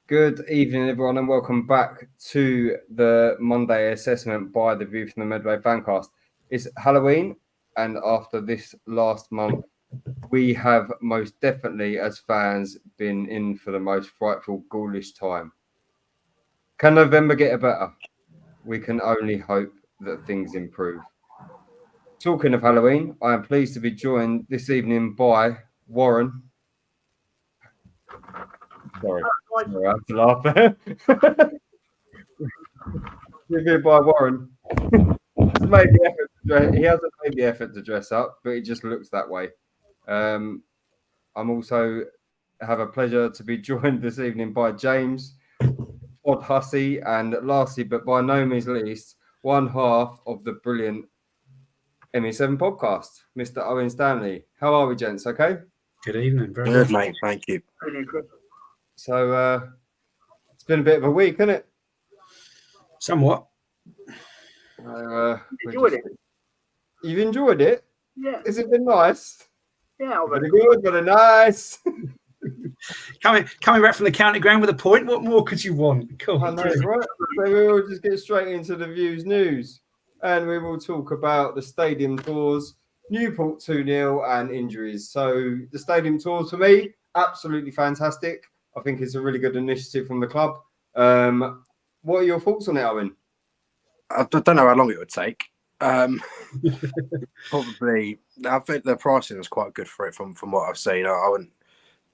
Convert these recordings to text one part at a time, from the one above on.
Good evening, everyone, and welcome back to the Monday assessment by the View from the Medway Fancast. It's Halloween, and after this last month, we have most definitely, as fans, been in for the most frightful, ghoulish time. Can November get better? We can only hope that things improve. Talking of Halloween, I am pleased to be joined this evening by Warren. Sorry, I have to laugh there. Reviewed by Warren. He hasn't made the effort to dress up, but he just looks that way. I'm also have a pleasure to be joined this evening by James, Odd Hussey, and lastly, but by no means least, one half of the brilliant ME7 podcast, Mr. Owen Stanley. How are we, gents? Okay. Good evening. Very good, mate. Thank you. So it's been a bit of a week, hasn't it? Somewhat. Enjoyed it. You've enjoyed it? Yeah. Has it been nice? Yeah, very good, very nice. Coming back from the county ground with a point. What more could you want? Cool. I know, right? So we will just get straight into the Views news, and we will talk about the stadium tours, Newport 2-0, and injuries. So the stadium tours for me, absolutely fantastic. I think it's a really good initiative from the club. What are your thoughts on it, Owen? I don't know how long it would take. Probably, I think the pricing is quite good for it from what I've seen. I wouldn't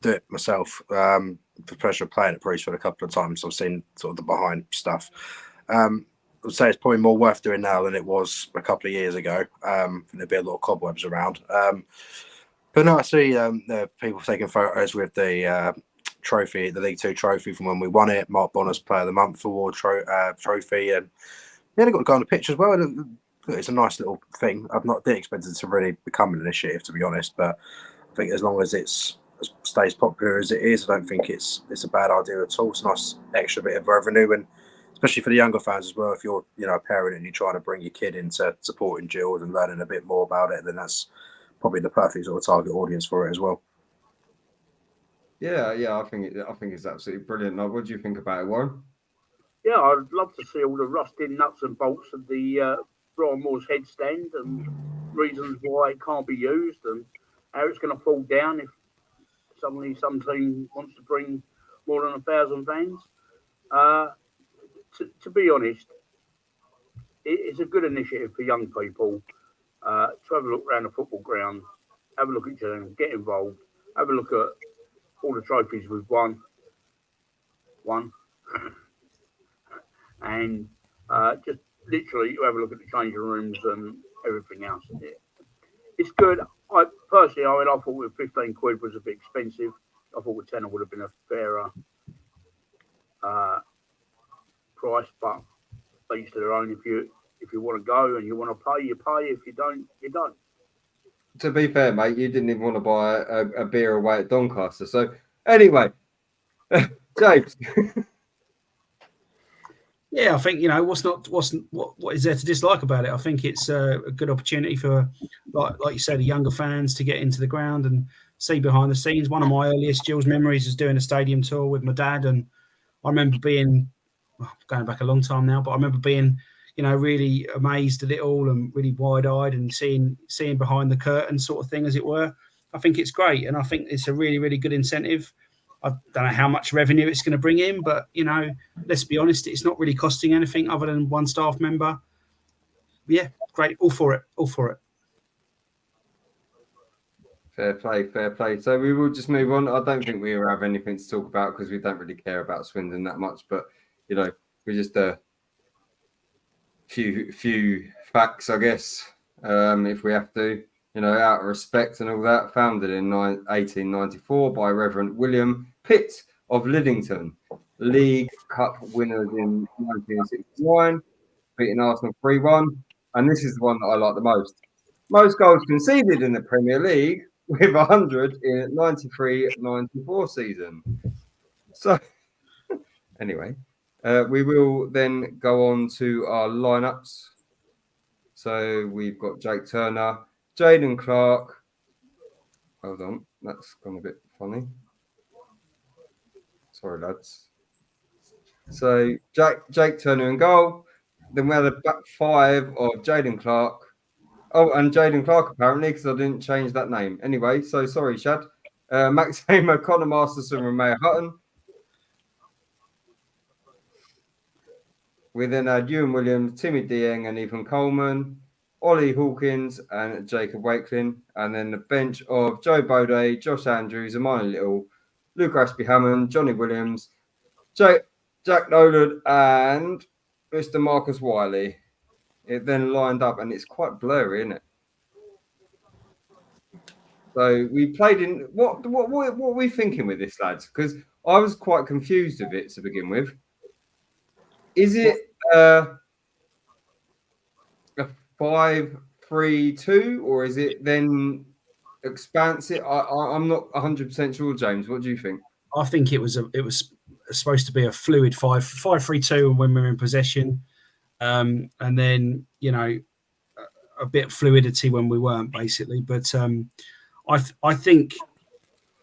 do it myself. For the pleasure of playing at Priestwood a couple of times, I've seen sort of the behind stuff. I would say it's probably more worth doing now than it was a couple of years ago. There'd be a lot of cobwebs around. But no, I see the people taking photos with the trophy, the League Two trophy from when we won it. Mark Bonner's Player of the Month award trophy, and they've got to go on the pitch as well. It's a nice little thing. Didn't expect it to really become an initiative, to be honest. But I think as long as it stays popular as it is, I don't think it's a bad idea at all. It's a nice extra bit of revenue, and especially for the younger fans as well. If you're a parent and you're trying to bring your kid into supporting Gills and learning a bit more about it, then that's probably the perfect sort of target audience for it as well. Yeah, I think it's absolutely brilliant. Like, what do you think about it, Warren? Yeah, I'd love to see all the rusted nuts and bolts of the Brian Moore's headstand and reasons why it can't be used and how it's going to fall down if suddenly some team wants to bring more than 1,000 fans. To be honest, it's a good initiative for young people to have a look around the football ground, have a look at them, get involved, have a look at all the trophies we've won. And just literally have a look at the changing rooms and everything else. It's good. I thought with 15 quid was a bit expensive. I thought with 10 would have been a fairer price, but each to their own. If you want to go and you want to pay, you pay. If you don't, you don't. To be fair, mate, you didn't even want to buy a beer away at Doncaster. So anyway, James. Yeah, I think what is there to dislike about it? I think it's a good opportunity for, like you said, the younger fans to get into the ground and see behind the scenes. One of my earliest Gills memories is doing a stadium tour with my dad, and I remember being going back a long time now, but I remember being really amazed at it all and really wide-eyed and seeing behind the curtain sort of thing, as it were. I think it's great, and I think it's a really, really good incentive. I don't know how much revenue it's going to bring in, but, let's be honest, it's not really costing anything other than one staff member. Yeah, great. All for it. Fair play. So we will just move on. I don't think we have anything to talk about because we don't really care about Swindon that much, but, we just few facts, I guess, if we have to, out of respect and all that. Founded in 1894 by Reverend William Pitt of Liddington. League Cup winners in 1969, beating Arsenal 3-1. And this is the one that I like the most. Most goals conceded in the Premier League with 100 in 93-94 season. So, anyway. We will then go on to our lineups. So we've got Jake Turner, Jaden Clark. Hold on, that's gone a bit funny. Sorry, lads. So Jake Turner in goal. Then we had a back five of Jaden Clark. Oh, and Jaden Clark apparently, because I didn't change that name. Anyway, so sorry, Shad. Max Hamer, Connor Masterson, Romeo Hutton. We then had Ewan Williams, Timmy Dieng, and Ethan Coleman, Ollie Hawkins, and Jacob Wakelin. And then the bench of Joe Bode, Josh Andrews, Amani Little, Luke Ashby Hammond, Johnny Williams, Jack Nolan, and Mr. Marcus Wiley. It then lined up, and it's quite blurry, isn't it? So we played in what are we thinking with this, lads? Because I was quite confused with it to begin with. Is it a 5-3-2, or is it then expansive? I'm not 100% sure, James. What do you think? I think it was supposed to be a fluid 5-3-2 when we were in possession, and then a bit of fluidity when we weren't, basically. But I think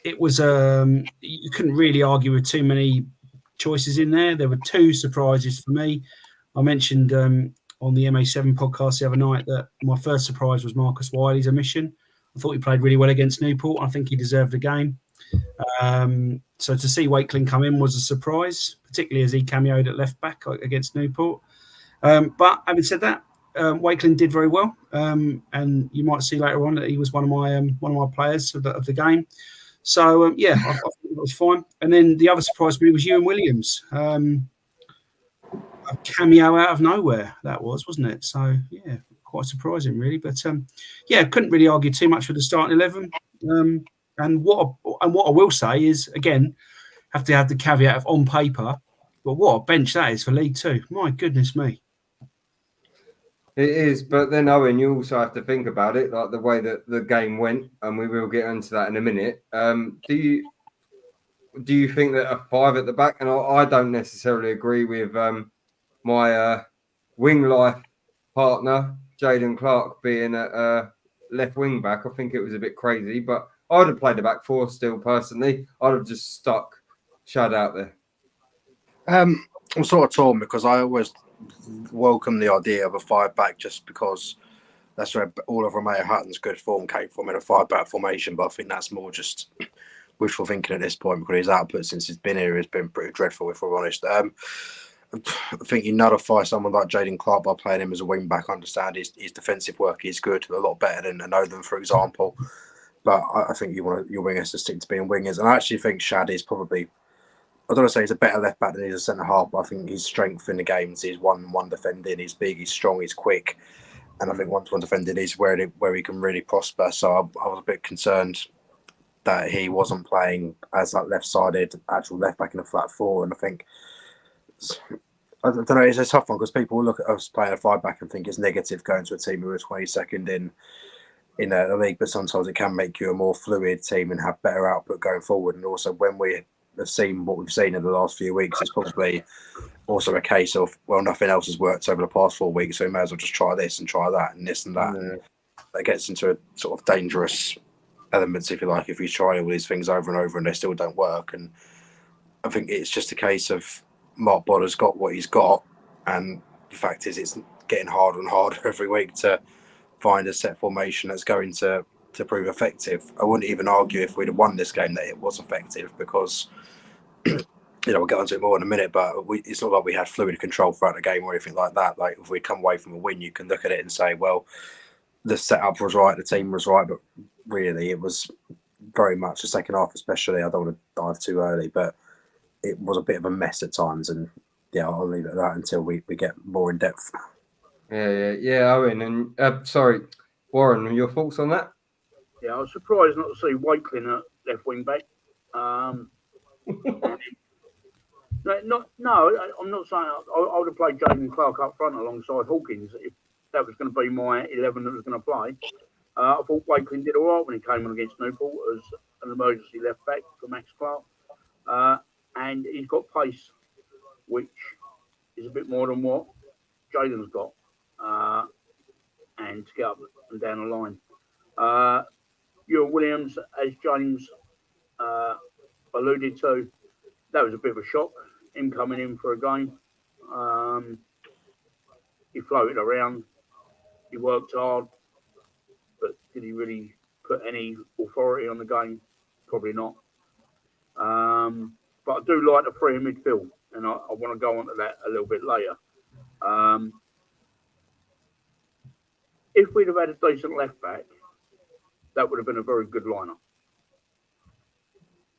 it was you couldn't really argue with too many choices in there. There were two surprises for me. I mentioned on the MA7 podcast the other night that my first surprise was Marcus Wiley's omission. I thought he played really well against Newport. I think he deserved a game. So to see Wakelin come in was a surprise, particularly as he cameoed at left back against Newport. But having said that, Wakelin did very well, and you might see later on that he was one of my players of the game. So I think it was fine. And then the other surprise for me was Ewan Williams, a cameo out of nowhere. That wasn't it? So yeah, quite surprising, really. But couldn't really argue too much with the starting 11. And what I will say is, again, have to have the caveat of on paper, but what a bench that is for League Two. My goodness me. It is, but then Owen, you also have to think about it, like the way that the game went, and we will get into that in a minute. Do you think that a 5 at the back? And I don't necessarily agree with my wing life partner, Jaden Clark, being a left wing back. I think it was a bit crazy, but I'd have played the back 4 still, personally. I'd have just stuck Shad out there. I'm sort of torn because I always welcome the idea of a 5 back just because that's where all of Romeo Hutton's good form came from, in a 5 back formation. But I think that's more just wishful thinking at this point because his output since he's been here has been pretty dreadful, if we're honest. I think you nullify someone like Jaden Clark by playing him as a wing back. I understand his defensive work is good, a lot better than Owen, for example. But I think you want your wingers to stick to being wingers. And I actually think Shad is probably, I don't want to say he's a better left back than he's a centre half, but I think his strength in the games is 1-1 defending. He's big, he's strong, he's quick. And I think 1-1 defending is where he can really prosper. So I was a bit concerned that he wasn't playing as that left-sided actual left back in a flat 4. And I think, I don't know, it's a tough one because people will look at us playing a 5 back and think it's negative going to a team who are 22nd in the league, but sometimes it can make you a more fluid team and have better output going forward. And also when we have seen what we've seen in the last few weeks, it's probably also a case of, well, nothing else has worked over the past 4 weeks, so we may as well just try this and try that and this and that. Yeah. That gets into a sort of dangerous elements, if you like, if you try all these things over and over and they still don't work. And I think it's just a case of Mark Bodder's got what he's got, and the fact is it's getting harder and harder every week to find a set formation that's going to prove effective. I wouldn't even argue if we'd have won this game that it was effective because, we'll get onto it more in a minute, but it's not like we had fluid control throughout the game or anything like that. Like if we come away from a win, you can look at it and say, well, the setup was right, the team was right, but really it was very much the second half especially. I don't want to dive too early, but it was a bit of a mess at times, and I'll leave it at that until we get more in depth. Yeah, Owen, and sorry, Warren, your thoughts on that? Yeah, I was surprised not to see Wakelin at left wing back. No, I'm not saying I would have played Jaden Clark up front alongside Hawkins if that was going to be my 11 that was going to play. I thought Wakelin did all right when he came on against Newport as an emergency left back for Max Clark. And he's got pace, which is a bit more than what Jaden's got. And to get up and down the line. Ewan Williams, as James alluded to, that was a bit of a shock him coming in for a game. He floated around. He worked hard, but did he really put any authority on the game? Probably not. But I do like the three in midfield, and I want to go on to that a little bit later. If we'd have had a decent left back, that would have been a very good lineup.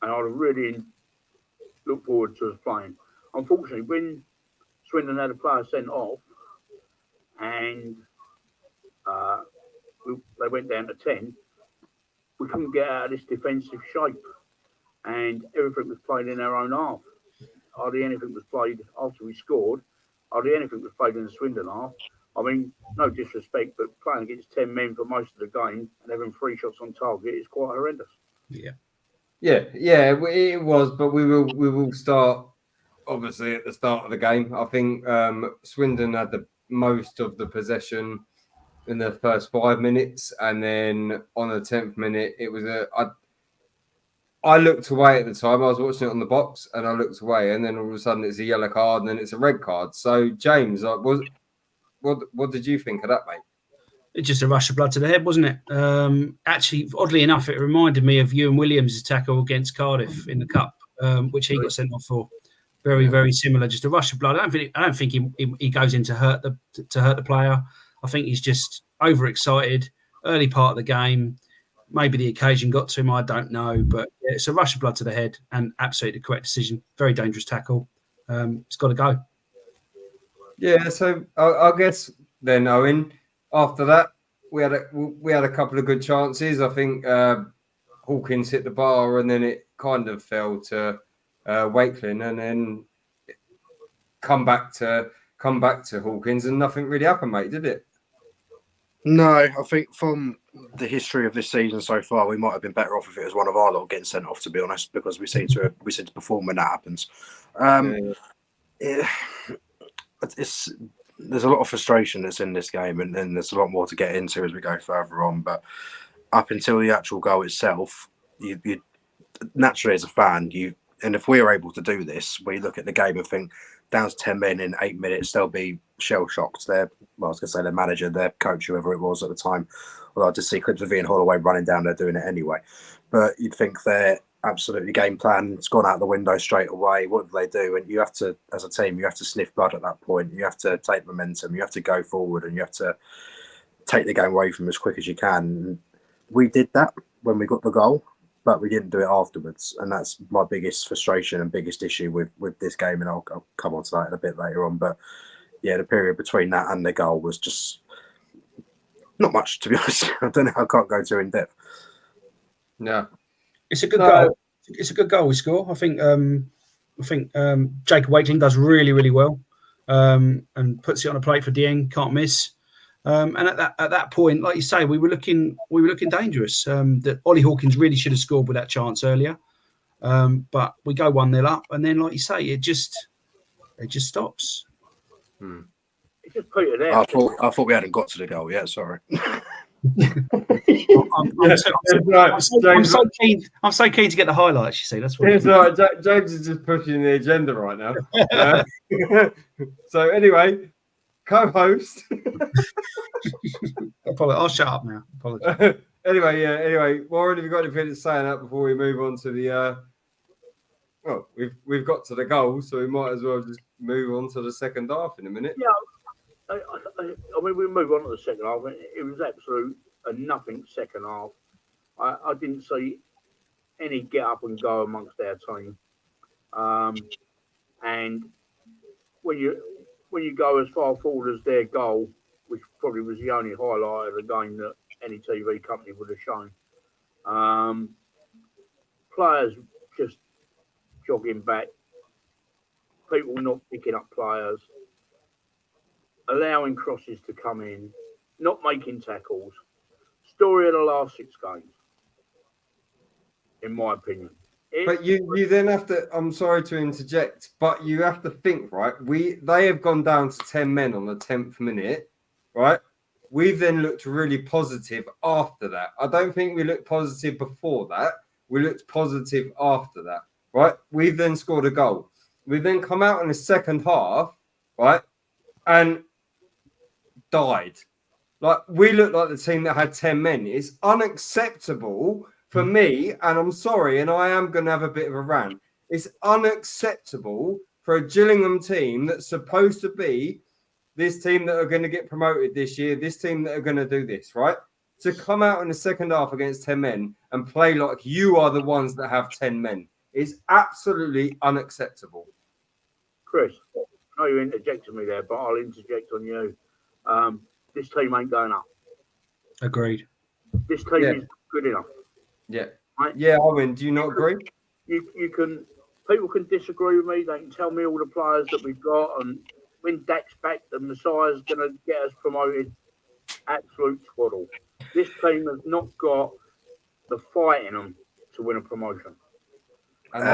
And I'd have really looked forward to us playing. Unfortunately, when Swindon had a player sent off and they went down to 10, we couldn't get out of this defensive shape. And everything was played in our own half. Hardly anything was played after we scored. Hardly anything was played in the Swindon half. I mean, no disrespect, but playing against 10 men for most of the game and having 3 shots on target is quite horrendous. Yeah, it was, but we will start obviously at the start of the game. I think Swindon had the most of the possession in the first 5 minutes, and then on the 10th minute, it was I looked away at the time. I was watching it on the box, and I looked away, and then all of a sudden it's a yellow card, and then it's a red card. So, James, what did you think of that, mate? It's just a rush of blood to the head, wasn't it? Actually, oddly enough, it reminded me of Ewan Williams' tackle against Cardiff in the Cup, which he got sent off for. Very, very similar. Just a rush of blood. I don't think he goes in to hurt the player. I think he's just overexcited. Early part of the game. Maybe the occasion got to him, I don't know. But it's a rush of blood to the head and absolutely the correct decision. Very dangerous tackle. It's got to go. Yeah, so I guess then, Owen, after that, we had a couple of good chances. I think Hawkins hit the bar and then it kind of fell to Wakeling, and then come back to Hawkins, and nothing really happened, mate, did it? No, I think from the history of this season so far, we might have been better off if it was one of our lot getting sent off, to be honest, because we seem to perform when that happens. There's a lot of frustration that's in this game, and then there's a lot more to get into as we go further on. But up until the actual goal itself, you naturally as a fan, and if we're able to do this, we look at the game and think, down to 10 men in 8 minutes, they'll be shell shocked. I was going to say their manager, their coach, whoever it was at the time. Although I just see clips of Ian Holloway running down there doing it anyway. But you'd think their absolutely game plan, it's gone out the window straight away. What do they do? And you have to, as a team, you have to sniff blood at that point. You have to take momentum. You have to go forward, and you have to take the game away from them as quick as you can. And we did that when we got the goal, but we didn't do it afterwards. And that's my biggest frustration and biggest issue with this game. And I'll come on to that a bit later on. But yeah, the period between that and the goal was just not much, to be honest. I don't know. I can't go too in depth. No. It's a good goal. It's a good goal we score. I think Jacob Wakeling does really, really well, and puts it on a plate for Dieng. Can't miss. And at that point, like you say, we were looking dangerous. That Ollie Hawkins really should have scored with that chance earlier, but we go 1-0 up, and then, like you say, it just stops. It just petered out. I thought we hadn't got to the goal yet. Sorry. I'm so keen to get the highlights. You see, that's what. It's all right. James is just pushing the agenda right now. So anyway, co-host. I'll shut up now. Apologies. Anyway, Warren, have you got anything to say on that before we move on to the? Well, we've got to the goal, so we might as well just move on to the second half in a minute. Yeah. I mean, we move on to the second half. It was absolute a nothing second half. I didn't see any get up and go amongst our team. And when you go as far forward as their goal, which probably was the only highlight of the game that any TV company would have shown, players just jogging back, people not picking up players, allowing crosses to come in, not making tackles. Story of the last 6 games, in my opinion. But you then have to, I'm sorry to interject, but you have to think, right? They have gone down to 10 men on the 10th minute, right? We've then looked really positive after that. I don't think we looked positive before that. We looked positive after that, right? We've then scored a goal. We then come out in the second half, right, and died. Like, we looked like the team that had 10 men. It's unacceptable for me, and I'm sorry, and I am going to have a bit of a rant. It's unacceptable for a Gillingham team that's supposed to be this team that are going to get promoted this year, this team that are going to do this, right? To come out in the second half against 10 men and play like you are the ones that have 10 men is absolutely unacceptable. Kris, I know you interjected me there, but I'll interject on you. This team ain't going up. Agreed. This team is good enough. Yeah. Right? Yeah, Owen, do you not agree? People can disagree with me. They can tell me all the players that we've got, and when Dak's back, the Messiah's going to get us promoted. Absolute twaddle. This team has not got the fight in them to win a promotion. And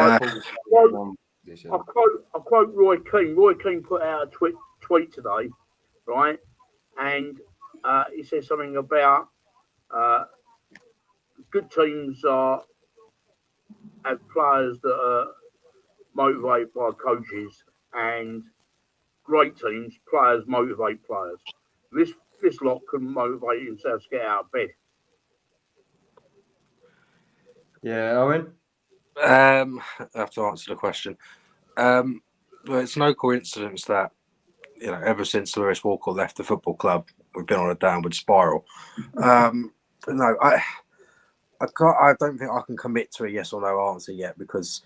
I'll quote Roy Keane. Roy Keane put out a tweet today, right? And he said something about good teams have players that are motivated by coaches, and great teams, players motivate players. This lot can motivate themselves to get out of bed. Yeah, Owen? I have to answer the question. Well, it's no coincidence that, ever since Lewis Walker left the football club, we've been on a downward spiral. No, I don't think I can commit to a yes or no answer yet, because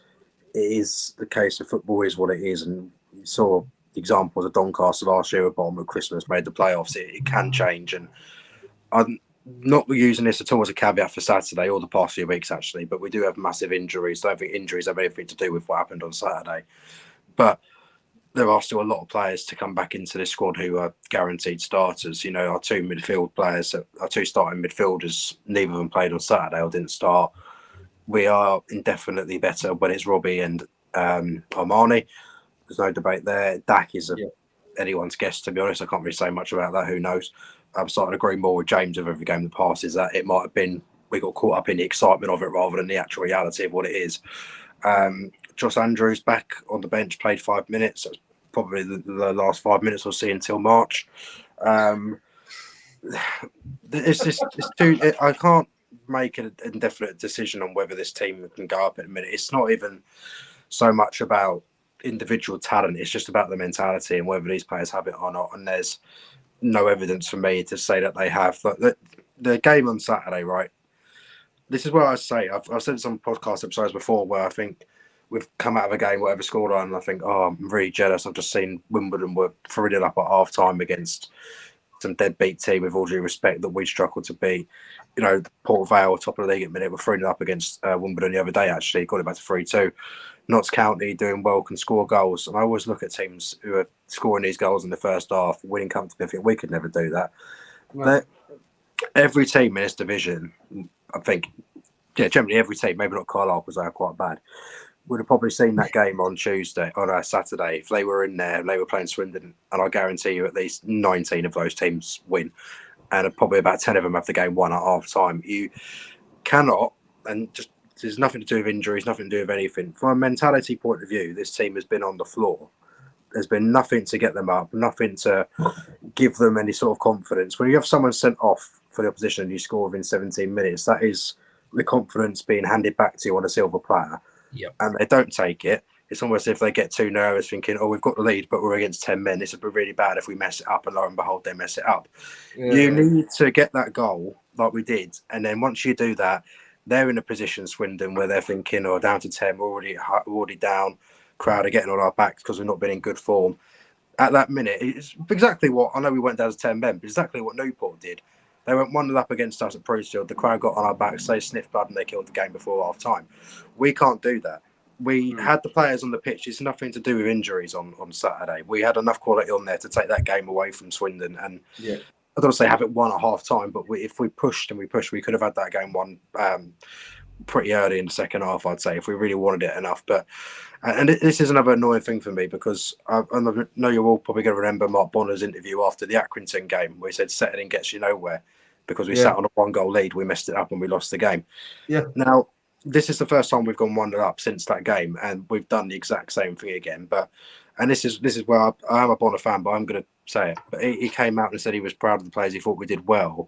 it is the case of football is what it is, and you saw the examples of Doncaster last year at bottom of Christmas made the playoffs. It can change, and I'm not using this at all as a caveat for Saturday or the past few weeks actually, but we do have massive injuries. I don't think injuries have anything to do with what happened on Saturday, but there are still a lot of players to come back into this squad who are guaranteed starters. Our two midfield players, our two starting midfielders, neither of them played on Saturday or didn't start. We are indefinitely better when it's Robbie and Armani. There's no debate there. Dak is anyone's guess, to be honest. I can't really say much about that. Who knows? I'm starting to agree more with James of every game that passes, that it might have been we got caught up in the excitement of it rather than the actual reality of what it is. Josh Andrews back on the bench, played 5 minutes. That's probably the last 5 minutes we'll see until March. It's too. I can't make an indefinite decision on whether this team can go up in a minute. It's not even so much about individual talent. It's just about the mentality and whether these players have it or not. And there's no evidence for me to say that they have. The game on Saturday, right? This is what I say. I've said some podcast episodes before where I think we've come out of a game, whatever scoreline, and I think, I'm really jealous. I've just seen Wimbledon were 3-0 up at half time against some deadbeat team, with all due respect, that we struggled to beat. Port Vale, top of the league at the minute, were 3-0 up against Wimbledon the other day, actually. Got it back to 3-2. Notts County doing well, can score goals. And I always look at teams who are scoring these goals in the first half, winning comfortably. I think we could never do that. No. Every team in this division, I think, generally every team, maybe not Carlisle because they are quite bad, would have probably seen that game on Saturday, if they were in there and they were playing Swindon, and I guarantee you at least 19 of those teams win, and probably about 10 of them have the game won at half time. You cannot, and just there's nothing to do with injuries, nothing to do with anything. From a mentality point of view, this team has been on the floor. There's been nothing to get them up, nothing to give them any sort of confidence. When you have someone sent off for the opposition and you score within 17 minutes, that is the confidence being handed back to you on a silver platter. Yep. And they don't take it. It's almost as if they get too nervous thinking, we've got the lead, but we're against 10 men. This would be really bad if we mess it up, and lo and behold, they mess it up. Yeah. You need to get that goal like we did. And then once you do that, they're in a position, Swindon, where they're thinking, down to 10, we're already down. Crowd are getting on our backs because we've not been in good form. At that minute, it's exactly what, I know we went down to 10 men, but exactly what Newport did. They went 1-0 up against us at Priestfield. The crowd got on our backs, they sniffed blood, and they killed the game before half time. We can't do that. We had the players on the pitch. It's nothing to do with injuries on Saturday. We had enough quality on there to take that game away from Swindon. And I don't want to say have it won at half time, but if we pushed, we could have had that game won pretty early in the second half, I'd say, if we really wanted it enough. But and this is another annoying thing for me, because I know you're all probably going to remember Mark Bonner's interview after the Accrington game, where he said settling gets you nowhere, because we sat on a 1-goal lead, we messed it up and we lost the game. Yeah. Now, this is the first time we've gone 1-0 up since that game, and we've done the exact same thing again. And this is where I am a Bonner fan, but I'm going to say it. But he came out and said he was proud of the players. He thought we did well.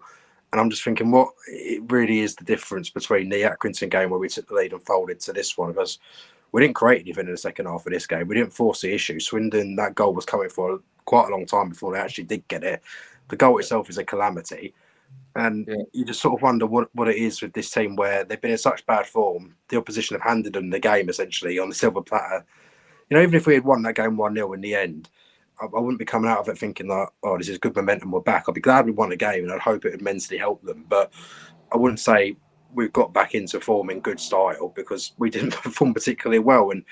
And I'm just thinking, what it really is the difference between the Accrington game where we took the lead and folded to this one? Because we didn't create anything in the second half of this game. We didn't force the issue. Swindon, that goal was coming for quite a long time before they actually did get it. The goal itself is a calamity. And you just sort of wonder what it is with this team where they've been in such bad form. The opposition have handed them the game essentially on the silver platter. You know, even if we had won that game 1-0 in the end, I wouldn't be coming out of it thinking like, oh, this is good momentum, we're back. I'd be glad we won the game and I'd hope it would mentally help them. But I wouldn't say we've got back into form in good style because we didn't perform particularly well. And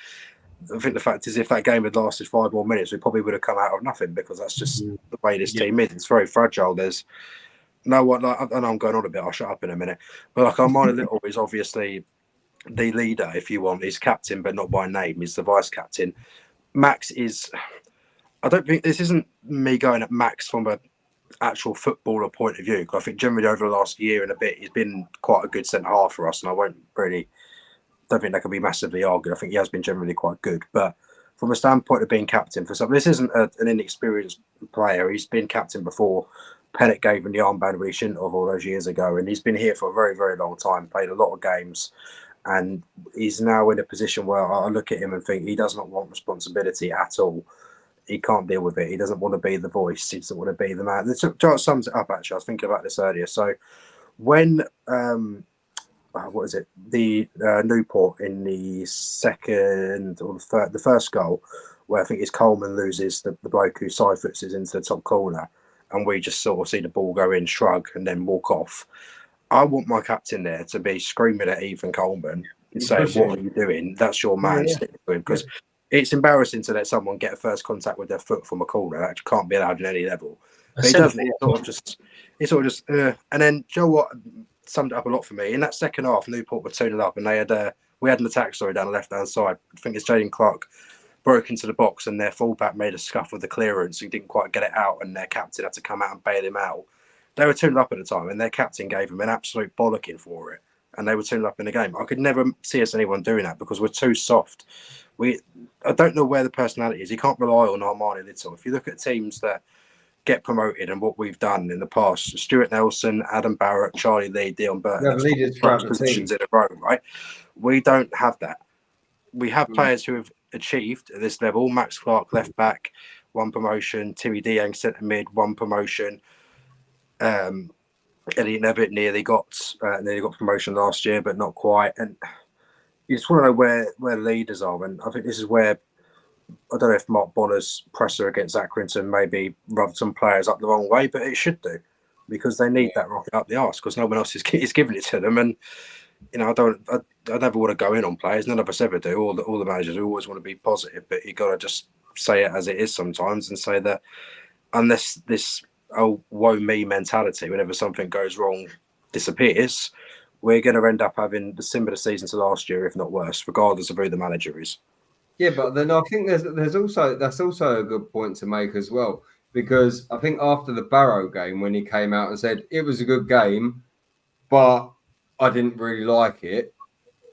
I think the fact is if that game had lasted 5 more minutes, we probably would have come out of nothing because that's just the way this team is. It's very fragile. There's no one, like, I know I'm going on a bit, I'll shut up in a minute. But like Armani Little is obviously the leader, if you want. He's captain, but not by name. He's the vice captain. Max is... I don't think this isn't me going at Max from an actual footballer point of view. I think generally over the last year and a bit, he's been quite a good centre half for us, and I don't think that can be massively argued. I think he has been generally quite good, but from a standpoint of being captain for some, this isn't an inexperienced player. He's been captain before. Pennant gave him the armband when he shouldn't have all those years ago, and he's been here for a very, very long time. Played a lot of games, and he's now in a position where I look at him and think he does not want responsibility at all. He can't deal with it. He doesn't want to be the voice. He doesn't want to be the man. This sums it up, actually. I was thinking about this earlier. So when, what is it? The Newport in the second or the first goal, where I think it's Coleman loses the bloke who side foots it into the top corner, and we just sort of see the ball go in, shrug, and then walk off. I want my captain there to be screaming at Ethan Coleman and saying, what are you doing? That's your man. Stick with him. Because it's embarrassing to let someone get a first contact with their foot from a corner. That can't be allowed at any level. But he doesn't. It's sort of just. And then, Joe, what summed it up a lot for me in that second half. Newport were 2-0 up, and they had we had an attack down the left hand side. I think it's Jaden Clark broke into the box, and their fullback made a scuff with the clearance. He didn't quite get it out, and their captain had to come out and bail him out. They were 2-0 up at the time, and their captain gave him an absolute bollocking for it. And they were 2-0 up in the game. I could never see us anyone doing that because we're too soft. I don't know where the personality is. You can't rely on Armani Little. If you look at teams that get promoted and what we've done in the past, Stuart Nelson, Adam Barrett, Charlie Lee, Dion Burton, leaders throughout positions in a row, right? We don't have that. We have players who have achieved at this level. Max Clark, left back, 1 promotion. Timmy Diang, centre mid, 1 promotion. Elliot Nevitt nearly got promotion last year, but not quite. And you just want to know where leaders are. And I think this is where, I don't know if Mark Bonner's presser against Accrington maybe rubbed some players up the wrong way, but it should do because they need that rocket up the arse because no one else is giving it to them. And, you know, I never want to go in on players. None of us ever do. All the managers always want to be positive, but you got to just say it as it is sometimes and say that unless this woe me mentality, whenever something goes wrong, disappears, we're going to end up having the similar season to last year, if not worse, regardless of who the manager is. Yeah, but then I think that's also a good point to make as well, because I think after the Barrow game, when he came out and said it was a good game, but I didn't really like it.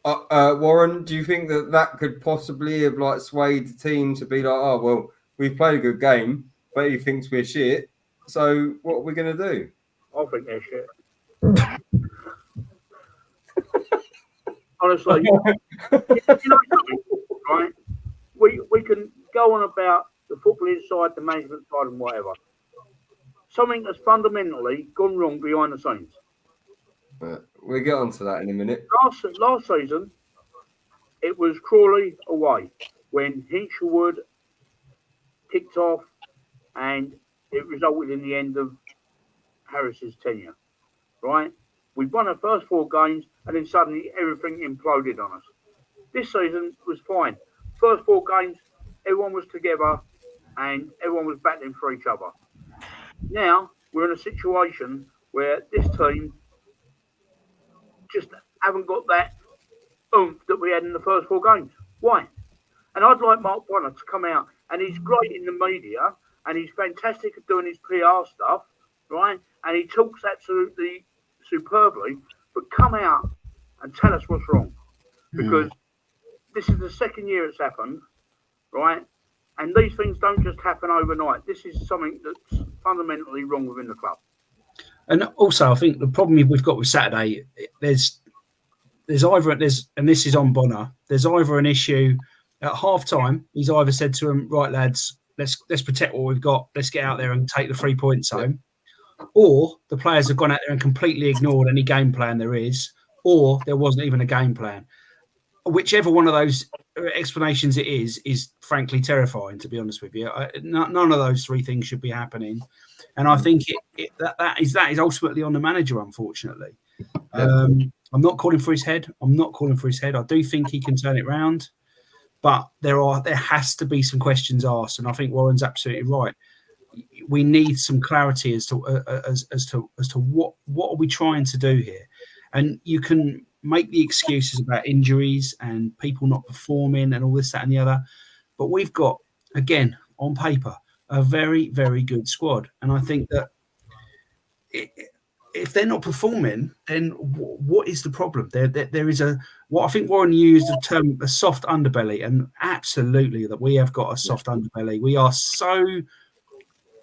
Warren, do you think that could possibly have like swayed the team to be like, oh well, we've played a good game, but he thinks we're shit. So what are we going to do? I think they're shit. Honestly, you know, right? We can go on about the football inside, the management side, and whatever. Something that's fundamentally gone wrong behind the scenes. We'll get onto that in a minute. Last season, it was Crawley away when Hinchelwood kicked off, and it resulted in the end of Harris's tenure. Right? We won our first 4 games, and then suddenly everything imploded on us. This season was fine. First 4 games, everyone was together and everyone was battling for each other. Now we're in a situation where this team just haven't got that oomph that we had in the first 4 games. Why? And I'd like Mark Bonner to come out, and he's great in the media and he's fantastic at doing his PR stuff, right? And he talks absolutely superbly, but come out and tell us what's wrong. because this is the second year it's happened, right? And these things don't just happen overnight. This is something that's fundamentally wrong within the club. And also, I think the problem we've got with Saturday, there's either and this is on Bonner. There's either an issue at half time. He's either said to him, "Right, lads, let's protect what we've got. Let's get out there and take the 3 points home," or the players have gone out there and completely ignored any game plan there is, or there wasn't even a game plan. Whichever one of those explanations it is frankly terrifying, to be honest with you. None of those three things should be happening, and I think that is ultimately on the manager, unfortunately. I'm not calling for his head. I do think he can turn it round, but there has to be some questions asked, and I think Warren's absolutely right. We need some clarity as to what are we trying to do here, and you can make the excuses about injuries and people not performing and all this, that, and the other. But we've got, again, on paper, a very, very good squad. And I think that if they're not performing, then what is the problem? There is what I think Warren used the term a soft underbelly, and absolutely that we have got a soft underbelly. We are so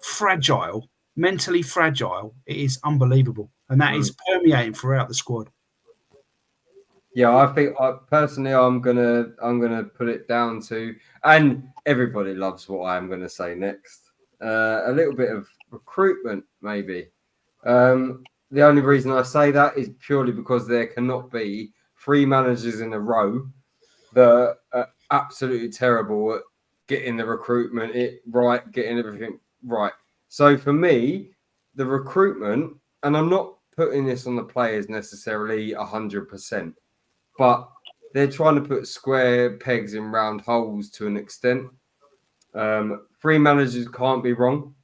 fragile, mentally fragile. It is unbelievable. And that is permeating throughout the squad. Yeah, I think personally, I'm gonna put it down to, and everybody loves what I'm gonna say next. A little bit of recruitment, maybe. The only reason I say that is purely because there cannot be 3 managers in a row that are absolutely terrible at getting the recruitment right, getting everything right. So for me, the recruitment, and I'm not putting this on the players necessarily 100%. But they're trying to put square pegs in round holes to an extent. 3 managers can't be wrong.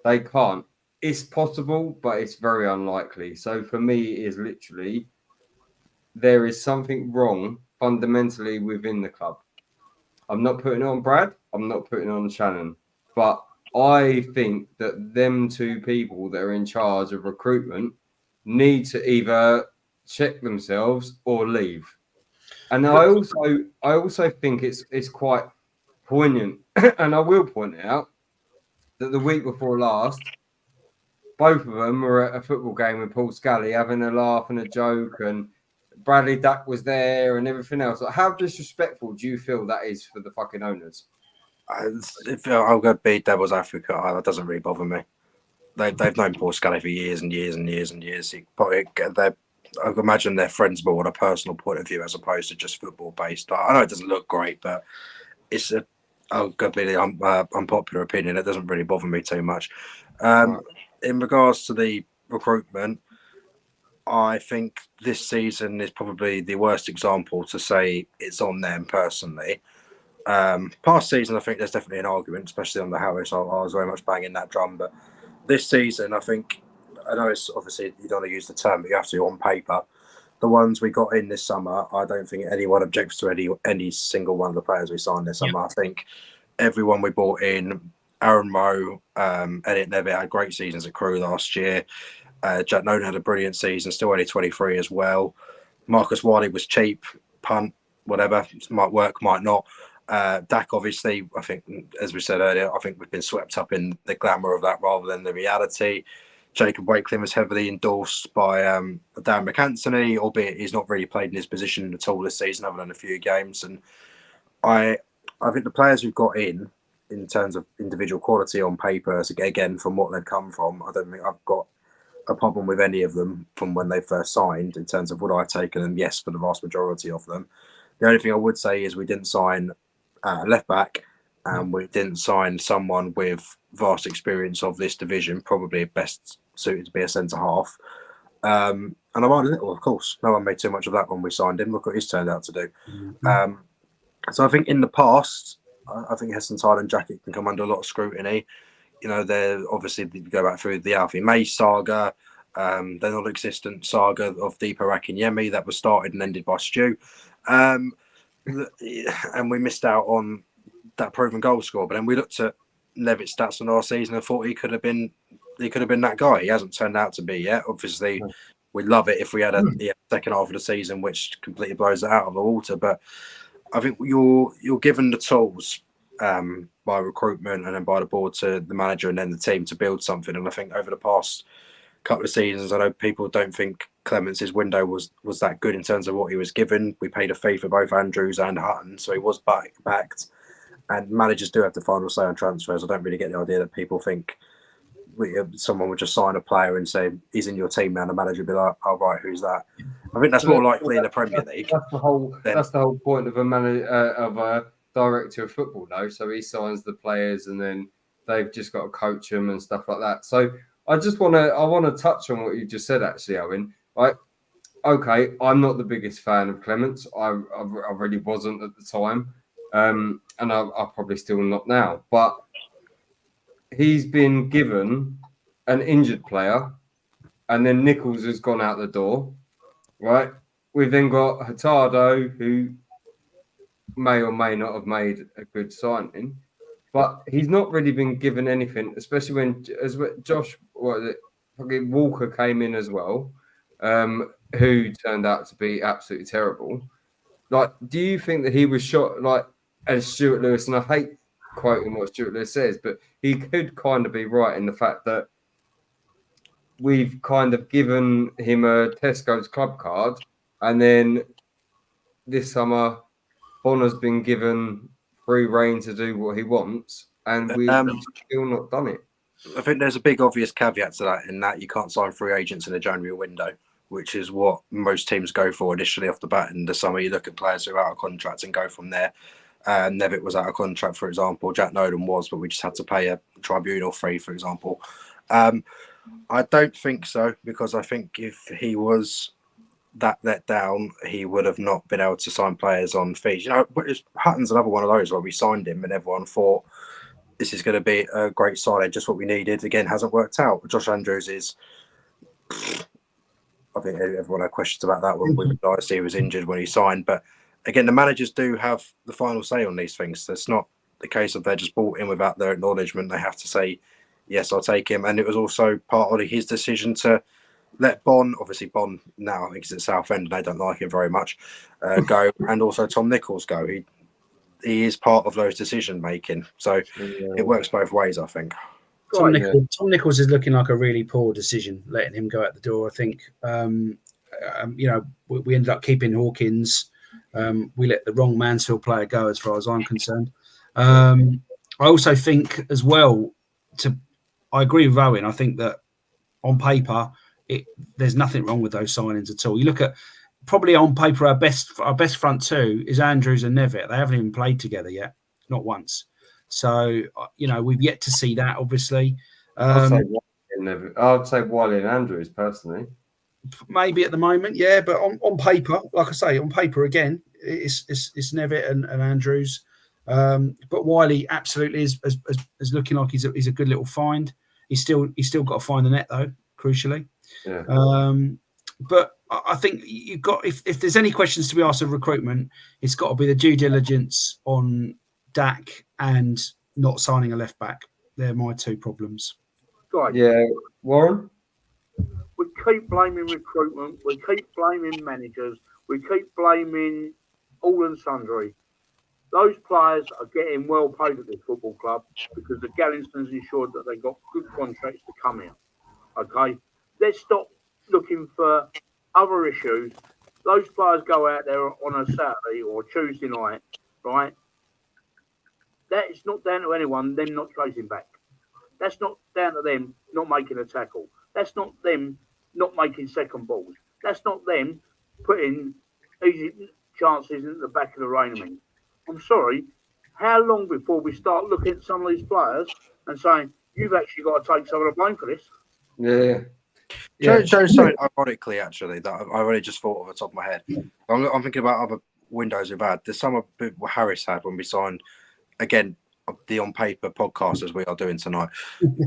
They can't. It's possible, but it's very unlikely. So for me, it is literally there is something wrong fundamentally within the club. I'm not putting it on Brad. I'm not putting it on Shannon. But I think that them 2 people that are in charge of recruitment need to either check themselves or leave. And I also think it's quite poignant, and I will point out that the week before last, both of them were at a football game with Paul Scally having a laugh and a joke, and Bradley Duck was there and everything else. Like, how disrespectful do you feel that is for the fucking owners? If I'll go be devil's advocate, that doesn't really bother me. They've known Paul Scally for years and years and years and years. I imagine they're friends more on a personal point of view as opposed to just football based. I know it doesn't look great, but it's a completely unpopular opinion. It doesn't really bother me too much. In regards to the recruitment, I think this season is probably the worst example to say it's on them personally. Past season, I think there's definitely an argument, especially on the Harris. I was very much banging that drum, but this season, I think. I know it's obviously you don't want to use the term, but you have to on paper. The ones we got in this summer, I don't think anyone objects to any single one of the players we signed this summer. I think everyone we brought in, Aaron Moe, Elliot Nevitt had great seasons at Crewe last year. Jack Nolan had a brilliant season, still only 23 as well. Marcus Wiley was cheap, punt, whatever, might work, might not. Dak, obviously, I think, as we said earlier, I think we've been swept up in the glamour of that rather than the reality. Jacob Wakelin was heavily endorsed by Dan McAnthony, albeit he's not really played in his position at all this season, other than a few games. And I think the players we've got in terms of individual quality on paper, again, from what they've come from, I don't think I've got a problem with any of them from when they first signed in terms of would I have taken them? Yes, for the vast majority of them. The only thing I would say is we didn't sign left back, and we didn't sign someone with vast experience of this division, probably best suited to be a centre half. And I minded it, well, of course. No one made too much of that when we signed him. Look what he's turned out to do. So I think in the past, I think Hessenthaler and Jacket can come under a lot of scrutiny. You know, they're obviously, you go back through the Alfie May saga, the non-existent saga of Deepa Akinyemi that was started and ended by Stu. And we missed out on that proven goal scorer. But then we looked at Levitt's stats on our season and thought he could have been that guy. He hasn't turned out to be yet. Obviously, we'd love it if we had a second half of the season which completely blows it out of the water. But I think you're given the tools by recruitment and then by the board to the manager and then the team to build something. And I think over the past couple of seasons, I know people don't think Clemence's window was that good in terms of what he was given. We paid a fee for both Andrews and Hutton, so he was backed. And managers do have the final say on transfers. I don't really get the idea that people think someone would just sign a player and say he's in your team now. And the manager would be like, "Oh right, who's that?" I think that's more likely in the Premier League. That's the whole point of a director of football, though. So he signs the players, and then they've just got to coach them and stuff like that. So I want to touch on what you just said, actually, Owen. Like, okay, I'm not the biggest fan of Clemence. I really wasn't at the time, and I'm probably still not now. But he's been given an injured player, and then Nichols has gone out the door, right? We've then got Hurtado, who may or may not have made a good signing, but he's not really been given anything, especially when Josh, Walker came in as well, who turned out to be absolutely terrible. Like, do you think that he was shot like as Stuart Lewis? And I hate quoting what Stuart Lewis says, but he could kind of be right in the fact that we've kind of given him a Tesco's club card, and then this summer Bonner's been given free rein to do what he wants, and we've still not done it. I think there's a big obvious caveat to that, in that you can't sign free agents in a January window, which is what most teams go for initially off the bat. In the summer, you look at players who are out of contract and go from there. Nevitt was out of contract, for example. Jack Nolan was, but we just had to pay a tribunal fee, for example. I don't think so, because I think if he was that let down, he would have not been able to sign players on fees. You know, Hutton's another one of those where we signed him and everyone thought this is going to be a great signing, just what we needed. Again, hasn't worked out. Josh Andrews is... I think everyone had questions about that one. We realised he was injured when he signed. But again, the managers do have the final say on these things. It's not the case of they're just brought in without their acknowledgement. They have to say, yes, I'll take him. And it was also part of his decision to let obviously Bond now, I think he's at Southend and they don't like him very much, go. And also Tom Nichols go. He is part of those decision making. So it works both ways, I think. Tom Nichols is looking like a really poor decision, letting him go out the door. I think, we ended up keeping Hawkins. We let the wrong Mansfield player go, as far as I'm concerned. I also think as well, I agree with Owen. I think that on paper, there's nothing wrong with those signings at all. You look at probably on paper, our best front two is Andrews and Nevitt. They haven't even played together yet, not once. So, we've yet to see that, obviously. I'd say Wiley and Andrews, personally. Maybe at the moment, yeah. But on paper, like I say, on paper, again, it's Nevitt and Andrews. But Wiley absolutely is looking like he's a good little find. He's still got to find the net, though, crucially. Yeah. But I think you've got, if there's any questions to be asked of recruitment, it's got to be the due diligence on Dak and not signing a left back. They're my two problems. Right. Yeah, Warren? We keep blaming recruitment. We keep blaming managers. We keep blaming all and sundry. Those players are getting well paid at this football club because the Gallinsons ensured that they got good contracts to come out. Okay? Let's stop looking for other issues. Those players go out there on a Saturday or Tuesday night, right? That is not down to anyone, them not chasing back. That's not down to them not making a tackle. That's not them not making second balls. That's not them putting easy chances in the back of the rain. I'm sorry, how long before we start looking at some of these players and saying, you've actually got to take some of the blame for this? Yeah. Shows something ironically, actually, that I've already just thought of the top of my head. I'm thinking about other windows we've had. There's some of what Harris had when we signed, again, the on paper podcast as we are doing tonight.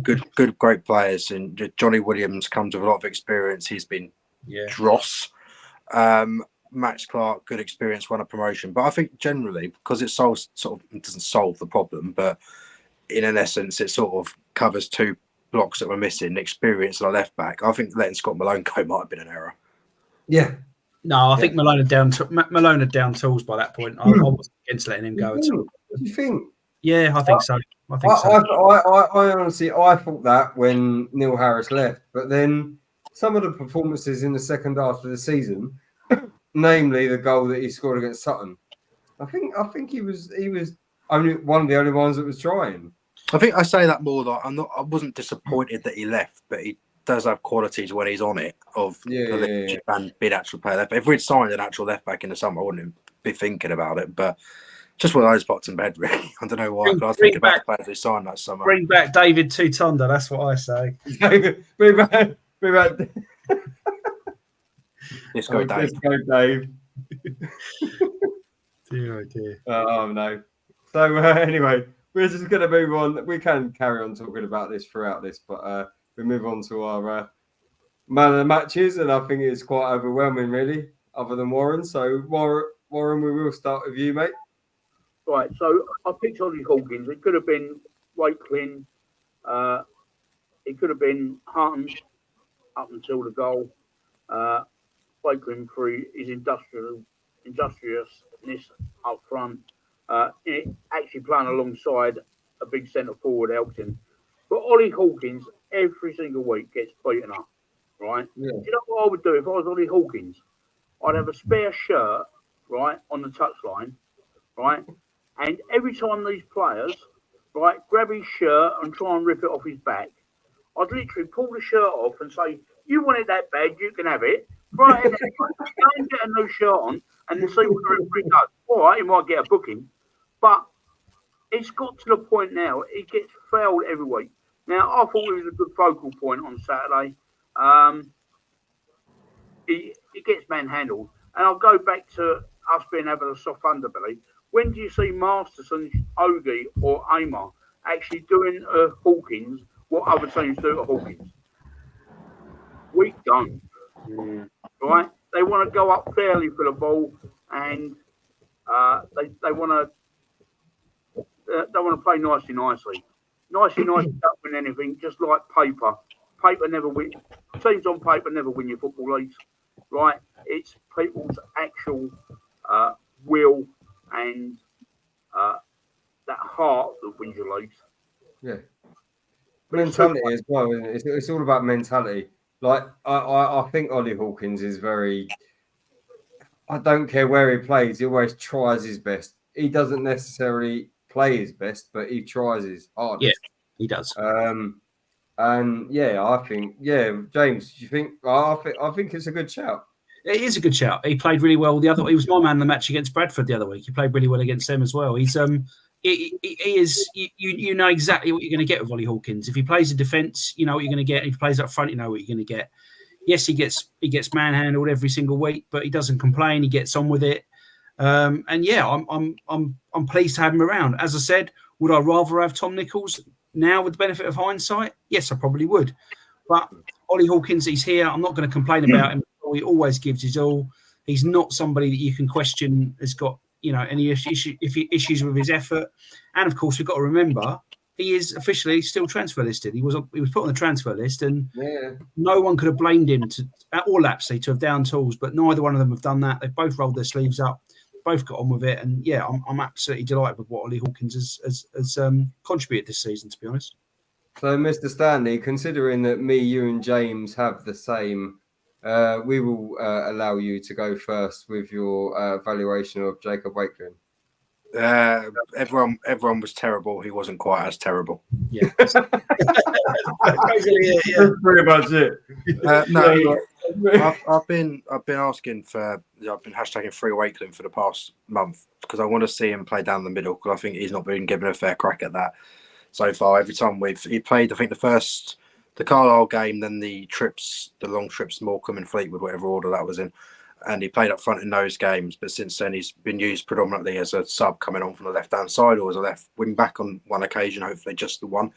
Good, great players. And Johnny Williams comes with a lot of experience. He's been dross. Max Clark, good experience, won a promotion. But I think generally, because it doesn't solve the problem, but in an essence, it sort of covers two blocks that were missing, experience and a left back. I think letting Scott Malone go might have been an error. Yeah. No, I think Malone had down tools by that point. I wasn't against letting him go at all. What do you think? Yeah, I think so. I honestly, I thought that when Neil Harris left, but then some of the performances in the second half of the season, namely the goal that he scored against Sutton, I think he was only one of the only ones that was trying. I think I say that more like I wasn't disappointed that he left, but he does have qualities when he's on it of and be an actual player left. If we'd signed an actual left back in the summer, I wouldn't be thinking about it. But just one of those pots in bed, really. I don't know why. I was thinking about the players who signed that summer. Bring back David Tutonda. That's what I say. bring back. Let's go, Dave. Let's go, Dave. Dear, oh dear. Oh no. So anyway, we're just going to move on. We can carry on talking about this throughout this, but we move on to our man of the matches, and I think it's quite overwhelming, really, other than Warren. So Warren, we will start with you, mate. Right, so I picked Ollie Hawkins. It could have been Wakelin. It could have been Hutton up until the goal. Wakelin through his industriousness up front. It actually playing alongside a big centre forward helped him. But Ollie Hawkins every single week gets beaten up, right? Yeah. Do you know what I would do if I was Ollie Hawkins? I'd have a spare shirt, right, on the touchline, right? And every time these players, right, grab his shirt and try and rip it off his back, I'd literally pull the shirt off and say, "You want it that bad, you can have it." Right, go and get a new shirt on and see what the referee does. All right, he might get a booking, but it's got to the point now, he gets fouled every week. Now, I thought it was a good focal point on Saturday. He gets manhandled. And I'll go back to us being having a soft underbelly. When do you see Masterson, Ogie or Amar actually doing Hawkins what other teams do to Hawkins? We don't. Right? They want to go up fairly for the ball, and they want to play nicely. Nicely don't win anything. Just like paper. Paper never win. Teams on paper never win your football leagues. Right? It's people's actual will and that heart that wins your leagues. Yeah. Mentality as well, isn't it? It's all about mentality. Like, I think Ollie Hawkins is very... I don't care where he plays. He always tries his best. He doesn't necessarily play his best, but he tries his hardest. Yeah, he does. And yeah, I think, James, do you think? I think it's a good shout. It is a good shout. He played really well. He was my man in the match against Bradford the other week. He played really well against them as well. He's he is. You know exactly what you're going to get with Ollie Hawkins. If he plays in defence, you know what you're going to get. If he plays up front, you know what you're going to get. Yes, he gets manhandled every single week, but he doesn't complain. He gets on with it. And yeah, I'm pleased to have him around. As I said, would I rather have Tom Nichols now with the benefit of hindsight? Yes, I probably would. But Ollie Hawkins, he's here. I'm not going to complain about him. He always gives his all. He's not somebody that you can question has got, you know, any issues with his effort. And of course, we've got to remember he is officially still transfer listed. He was put on the transfer list, and no one could have blamed him or Lapsley to have down tools, but neither one of them have done that. They've both rolled their sleeves up, both got on with it, and yeah, I'm absolutely delighted with what Ollie Hawkins has contributed this season, to be honest. So, Mr. Stanley, considering that me, you, and James have the same, we will allow you to go first with your evaluation of Jacob Wakelin. Everyone was terrible. He wasn't quite as terrible. Yeah, that's pretty much it. I've been asking for. I've been hashtagging free Wakelin for the past month because I want to see him play down the middle because I think he's not been given a fair crack at that so far. Every time he played, I think the Carlisle game, then the long trips, Morecambe and Fleetwood, whatever order that was in. And he played up front in those games, but since then he's been used predominantly as a sub coming on from the left-hand side or as a left wing back on one occasion, hopefully just the one.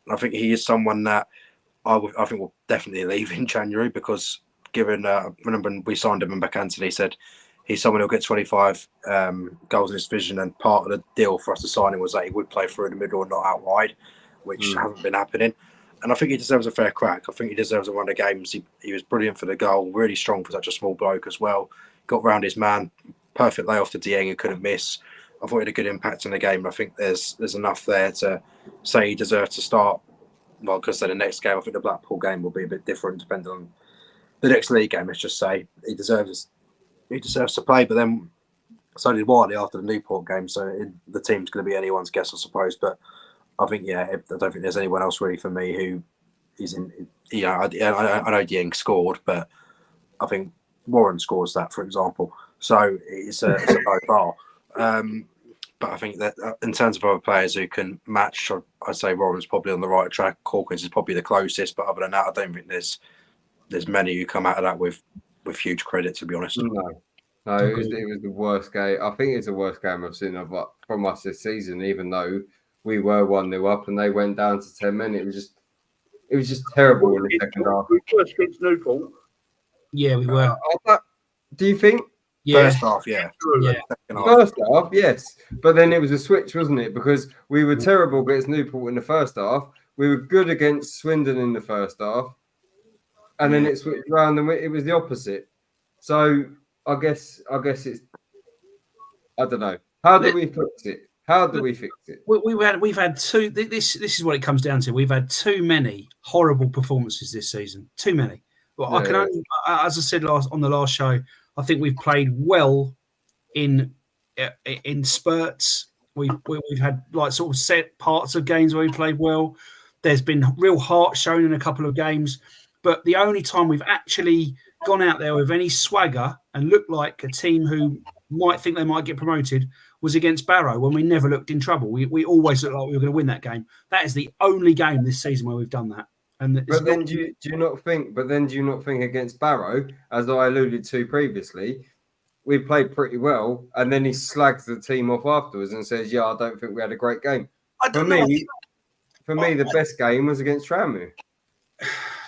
And I think he is someone that I think will definitely leave in January because given, I remember when we signed him and Beck Anthony said he's someone who'll get 25 goals in his division, and part of the deal for us to sign him was that he would play through the middle and not out wide, which hasn't been happening. And I think he deserves a fair crack. I think he deserves a run of games. He was brilliant for the goal, really strong for such a small bloke as well. Got round his man, perfect layoff to Dieng, who couldn't miss. I thought he had a good impact in the game. I think there's enough there to say he deserves to start. Well, because the next game, I think the Blackpool game will be a bit different depending on the next league game. Let's just say he deserves to play. But then so did Wiley after the Newport game. So the team's going to be anyone's guess, I suppose. But I think, I don't think there's anyone else really for me who is in. I know Dieng scored, but I think Warren scores that, for example. So it's a low bar. But I think that in terms of other players who can match, I'd say Warren's probably on the right track. Hawkins is probably the closest, but other than that, I don't think there's many who come out of that with huge credit, to be honest. No, it was the worst game. I think it's the worst game I've seen from us this season, even though we were 1-0 up and they went down to 10 men. It was just terrible in the second half. We were against Newport. Yeah, we were. Do you think? Yeah. First half, yeah. First half, yes. But then it was a switch, wasn't it? Because we were terrible against Newport in the first half. We were good against Swindon in the first half. And then it switched around and it was the opposite. So I guess it's, I don't know. How do we fix it? We've had two. This is what it comes down to. We've had too many horrible performances this season. Too many. Well, I can only, as I said on the last show, I think we've played well in spurts. We've had like sort of set parts of games where we played well. There's been real heart shown in a couple of games, but the only time we've actually gone out there with any swagger and looked like a team who might think they might get promoted was against Barrow, when we never looked in trouble. We always looked like we were going to win that game. That is the only game this season where we've done that. But then do you not think against Barrow, as I alluded to previously, we played pretty well, and then he slags the team off afterwards and says, "Yeah, I don't think we had a great game." For me, the best game was against Tranmere.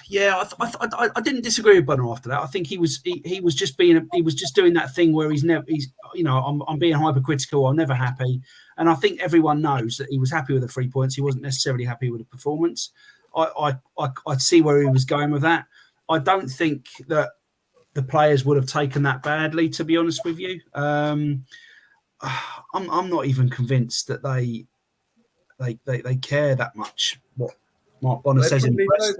Yeah, I didn't disagree with Bunner after that. I think he was just doing that thing where I'm being hypercritical. I'm never happy, and I think everyone knows that he was happy with the 3 points. He wasn't necessarily happy with the performance. I see where he was going with that. I don't think that the players would have taken that badly, to be honest with you. I'm not even convinced that they care that much what Mark Bonner says in the press.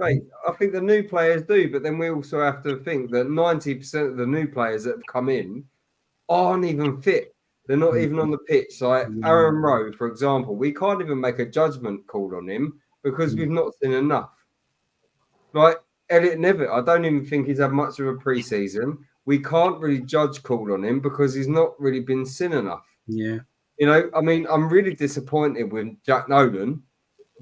I think the new players do, but then we also have to think that 90% of the new players that have come in aren't even fit. They're not even on the pitch. Like Aaron Rowe, for example, we can't even make a judgment call on him because we've not seen enough. Like Elliot Nevitt, I don't even think he's had much of a pre-season. We can't really judge call on him because he's not really been seen enough. Yeah. I mean, I'm really disappointed with Jack Nolan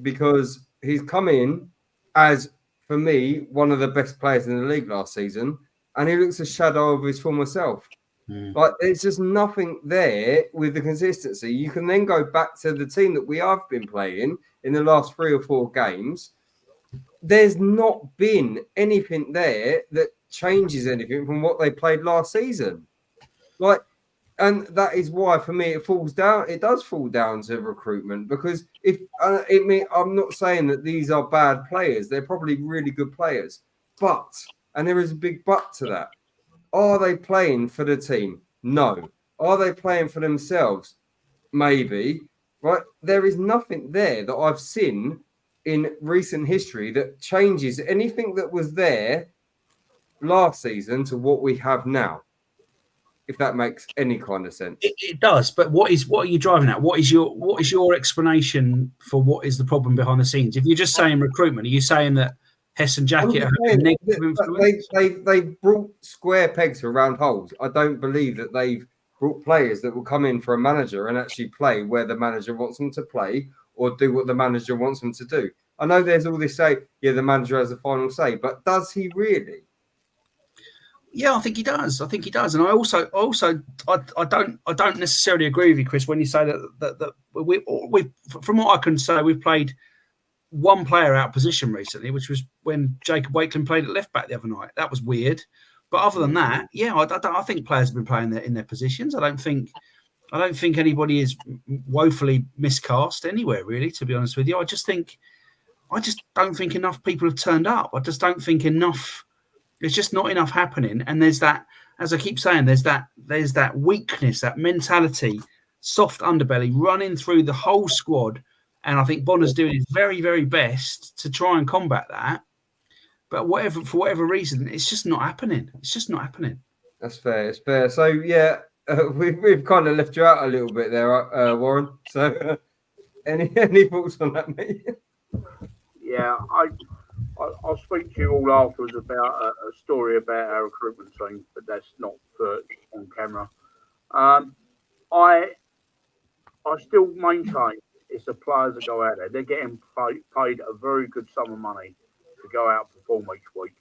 because he's come in as, for me, one of the best players in the league last season, and he looks a shadow of his former self. Like, there's just nothing there with the consistency. You can then go back to the team that we have been playing in the last 3 or 4 games. There's not been anything there that changes anything from what they played last season. Like, and that is why, for me, it does fall down to recruitment, because I'm not saying that these are bad players. They're probably really good players. But, and there is a big but to that, are they playing for the team? No. Are they playing for themselves? Maybe. Right? There is nothing there that I've seen in recent history that changes anything that was there last season to what we have now. If that makes any kind of sense. It does, but what are you driving at? What is your explanation for what is the problem behind the scenes? If you're just saying recruitment, are you saying that Hess and Jackett have a negative influence? They've brought square pegs for round holes. I don't believe that they've brought players that will come in for a manager and actually play where the manager wants them to play or do what the manager wants them to do. I know there's all this say, yeah, the manager has the final say, but does he really? Yeah, I think he does. And I also I don't necessarily agree with you, Chris, when you say that we from what I can say, we've played one player out of position recently, which was when Jacob Wakeland played at left back the other night. That was weird. But other than that, yeah, I think players have been playing in their positions. I don't think anybody is woefully miscast anywhere, really, to be honest with you. I just think I just don't think enough people have turned up. I just don't think enough. There's just not enough happening, and there's that. As I keep saying, there's that weakness, that mentality, soft underbelly running through the whole squad, and I think Bonner's doing his very, very best to try and combat that. But for whatever reason, it's just not happening. It's just not happening. That's fair. It's fair. So yeah, we've kind of left you out a little bit there, Warren. So any thoughts on that, mate? Yeah, I'll speak to you all afterwards about a story about our recruitment team, but that's not for on camera. I still maintain it's the players that go out there. They're getting paid a very good sum of money to go out and perform each week,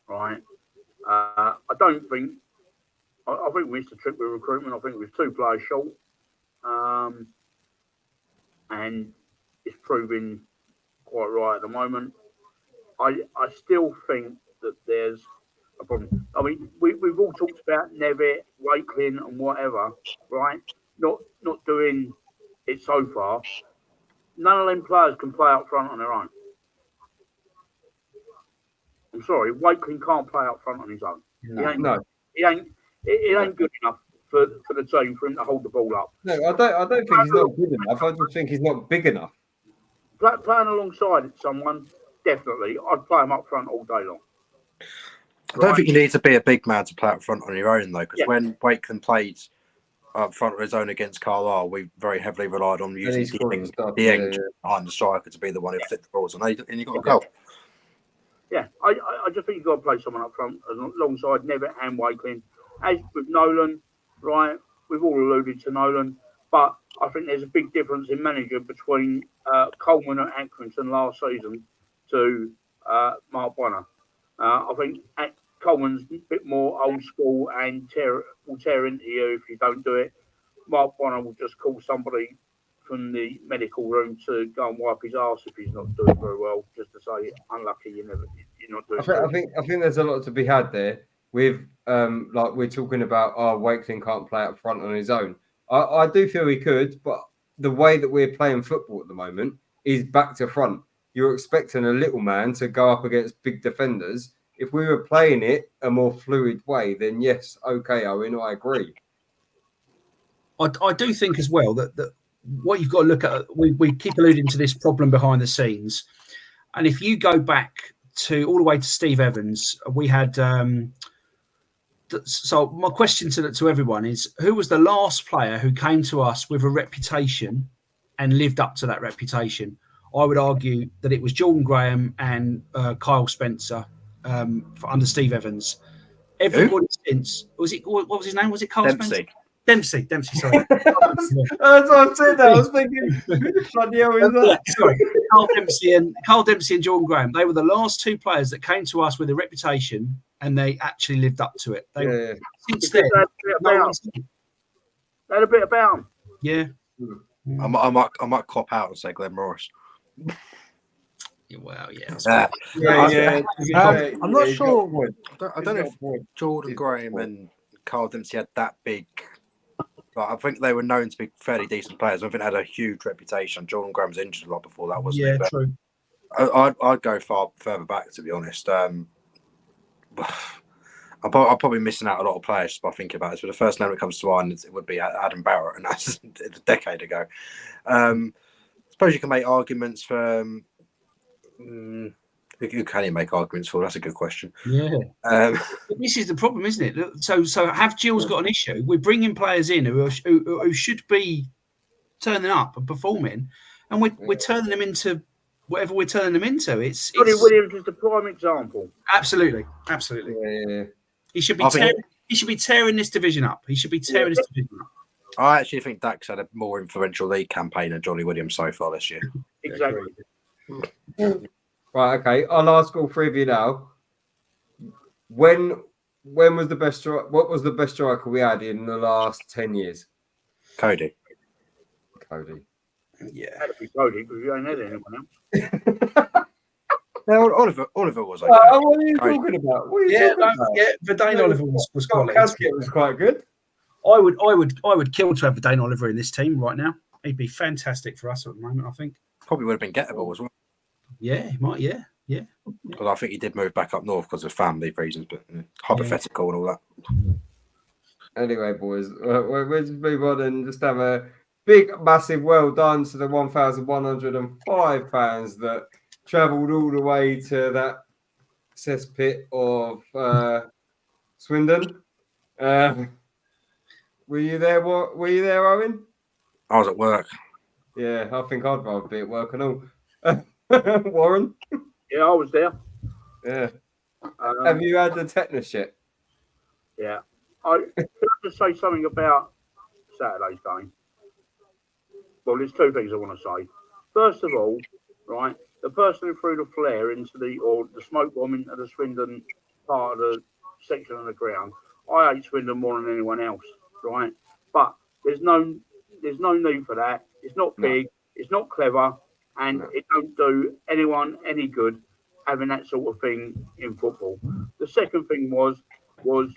right? I think we missed a trick with recruitment. I think we was 2 players short, and it's proving quite right at the moment. I still think that there's a problem. I mean, we've all talked about Nevitt, Wakeling, and whatever, right? Not doing it so far. None of them players can play up front on their own. I'm sorry, Wakeling can't play up front on his own. It ain't good enough for the team for him to hold the ball up. No, I don't think he's not good enough. I just think he's not big enough. Playing alongside someone, definitely, I'd play him up front all day long. I don't think you need to be a big man to play up front on your own, though, because when Wakeling played up front of his own against Carlisle, we very heavily relied on using the end behind the striker to be the one who flicked the balls, and you got a goal. Yeah, I just think you've got to play someone up front alongside Nevitt and Wakeling. As with Nolan, right, we've all alluded to Nolan, but I think there's a big difference in manager between Coleman and Accrington last season to Mark Bonner. I think Coleman's a bit more old school and will tear into you if you don't do it. Mark Bonner will just call somebody from the medical room to go and wipe his arse if he's not doing very well, just to say unlucky you're not doing. I think there's a lot to be had there with like we're talking about. Wakeling can't play up front on his own. I do feel he could, but the way that we're playing football at the moment is back to front. You're expecting a little man to go up against big defenders. If we were playing it a more fluid way, then yes, okay, Owen, I agree. I do think as well that what you've got to look at, we keep alluding to this problem behind the scenes. And if you go back to all the way to Steve Evans, we had... so my question to everyone is, who was the last player who came to us with a reputation and lived up to that reputation? I would argue that it was Jordan Graham and Kyle Spencer under Steve Evans. Everybody since... what was his name? Was it Kyle Spencer? Dempsey, sorry. That's what I said. I was thinking, bloody hell is that? Sorry, Carl Dempsey and Jordan Graham. They were the last 2 players that came to us with a reputation, and they actually lived up to it. Since then, they had a bit about them. Yeah. I might cop out and say Glenn Morris. Well, yeah. I'm not sure. I don't know if Jordan Graham and Carl Dempsey had that big. I think they were known to be fairly decent players. I think they had a huge reputation. Jordan Graham was injured a lot before that, wasn't he? Yeah, true. I'd go far further back, to be honest. I'm probably missing out a lot of players just by thinking about it. But the first name that comes to mind it would be Adam Barrett, and that's a decade ago. I suppose you can make arguments for. Who can you make arguments for? That's a good question. Yeah. This is the problem, isn't it? So have Gills got an issue? We're bringing players in who should be turning up and performing, and we're turning them into whatever we're turning them into. It's Williams is the prime example. Absolutely. Yeah. He should be tearing this division up. He should be tearing this division up. I actually think Dax had a more influential league campaign than Johnny Williams so far this year. Exactly. Right, okay. I'll ask all 3 of you now. When was the best? What was the best striker we had in the last 10 years? Cody. Yeah, had to be Cody because you ain't had anyone else. No, Oliver was. What are you talking about? Verdane Oliver was quality. Casket was quite good. I would kill to have Verdane Oliver in this team right now. He'd be fantastic for us at the moment, I think. Probably would have been gettable as well. Yeah, he might. Yeah. Because I think he did move back up north because of family reasons, but hypothetical and all that. Anyway, boys, we'll just move on and just have a big, massive well done to the 1,105 fans that travelled all the way to that cesspit of Swindon. Were you there? What were you there, Owen? I was at work. Yeah, I think I'd rather be at work and all. Warren? Yeah, I was there. Yeah. Have you had the tetanus yet? Yeah. Can I just say something about Saturday's game? Well, there's two things I want to say. First of all, right, the person who threw the flare into the smoke bomb into the Swindon part of the section of the ground, I hate Swindon more than anyone else, right? But there's no need for that. It's not big, it's not clever, and it don't do anyone any good having that sort of thing in football. The second thing was the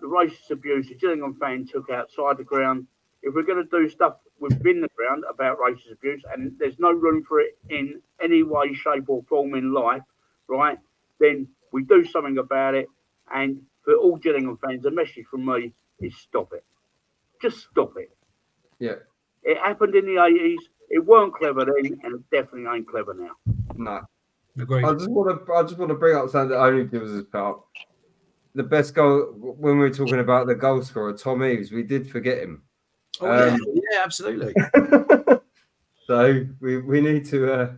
racist abuse the Gillingham fan took outside the ground. If we're going to do stuff within the ground about racist abuse, and there's no room for it in any way, shape, or form in life, right, then we do something about it. And for all Gillingham fans, the message from me is stop it. Just stop it. Yeah. It happened in the 80s. It weren't clever then, and it definitely ain't clever now. No. Agreed. I just want to bring up something that only gives us part. The best goal when we were talking about the goal scorer, Tom Eaves, we did forget him. Oh yeah, absolutely. So we need to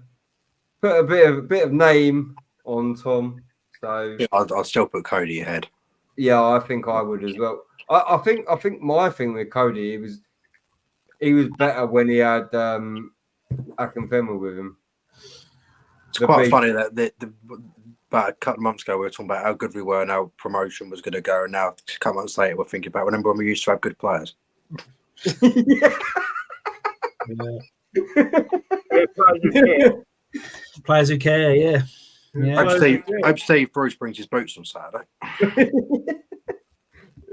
put a bit of name on Tom. So Yeah, I'd still put Cody ahead. Yeah, I think I would as well. I think my thing with Cody, he was better when he had Akinfenwa with him. It's quite funny that about a couple of months ago we were talking about how good we were and how promotion was going to go, and now a couple months later we're thinking about remember when we used to have good players. Players who care, yeah. Hope Steve Bruce brings his boots on Saturday.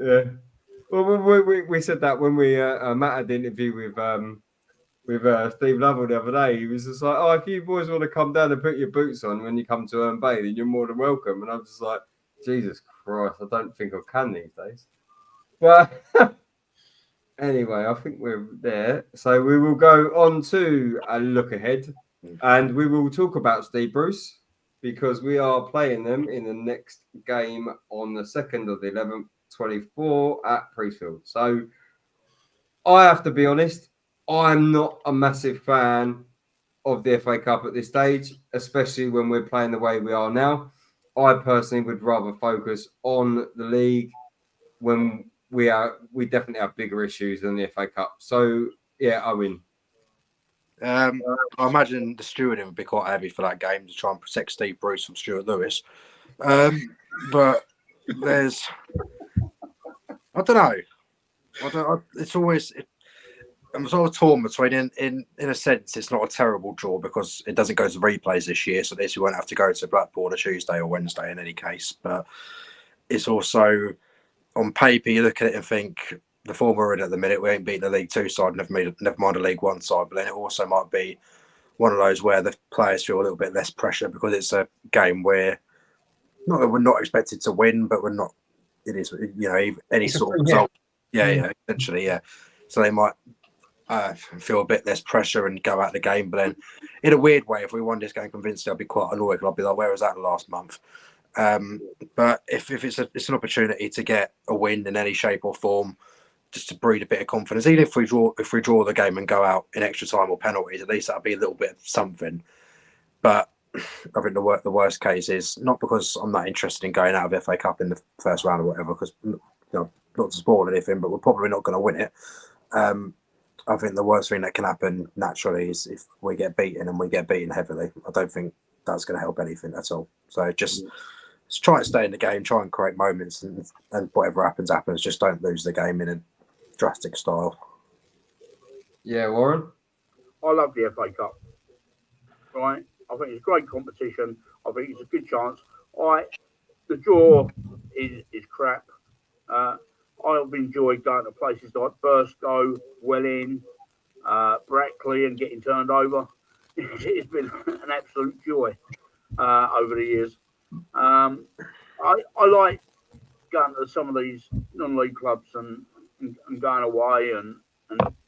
Yeah. Well, we said that when we Matt had the interview with Steve Lovell the other day. He was just like, "Oh, if you boys want to come down and put your boots on when you come to Herne Bay, then you're more than welcome." And I'm just like, Jesus Christ, I don't think I can these days. But anyway, I think we're there. So we will go on to a look ahead, and we will talk about Steve Bruce because we are playing them in the next game on the 2nd of the 11th, 24 at Priestfield. So I have to be honest, I'm not a massive fan of the FA Cup at this stage, especially when we're playing the way we are now. I personally would rather focus on the league when we definitely have bigger issues than the FA Cup. So yeah, Owen. I imagine the stewarding would be quite heavy for that game to try and protect Steve Bruce from Stuart Lewis. But there's, I don't know. It's always. I'm sort of torn between. In a sense, it's not a terrible draw because it doesn't go to replays this year, so this we won't have to go to Blackpool on a Tuesday or Wednesday in any case. But it's also on paper you look at it and think the form we're in at the minute, we ain't beaten the League Two side, never mind the League One side. But then it also might be one of those where the players feel a little bit less pressure because it's a game where not that we're not expected to win, but we're not. It is, any sort of result. Yeah, essentially, yeah. So they might feel a bit less pressure and go out the game. But then, in a weird way, if we won this game convincingly, I'd be quite annoyed. I'd be like, "Where was that last month?" But if it's an opportunity to get a win in any shape or form, just to breed a bit of confidence, even if we draw the game and go out in extra time or penalties, at least that'll be a little bit of something. But I think the worst case is not because I'm not interested in going out of FA Cup in the first round or whatever, because not to spoil anything, but we're probably not going to win it. I think the worst thing that can happen naturally is if we get beaten and we get beaten heavily. I don't think that's going to help anything at all. So just try and stay in the game, try and create moments, and whatever happens. Just don't lose the game in a drastic style. Yeah, Warren? I love the FA Cup. Right? I think it's great competition. I think it's a good chance. The draw is crap. I've enjoyed going to places like Burstow, Welling, Brackley, and getting turned over. it's been an absolute joy over the years. I like going to some of these non-league clubs and going away, and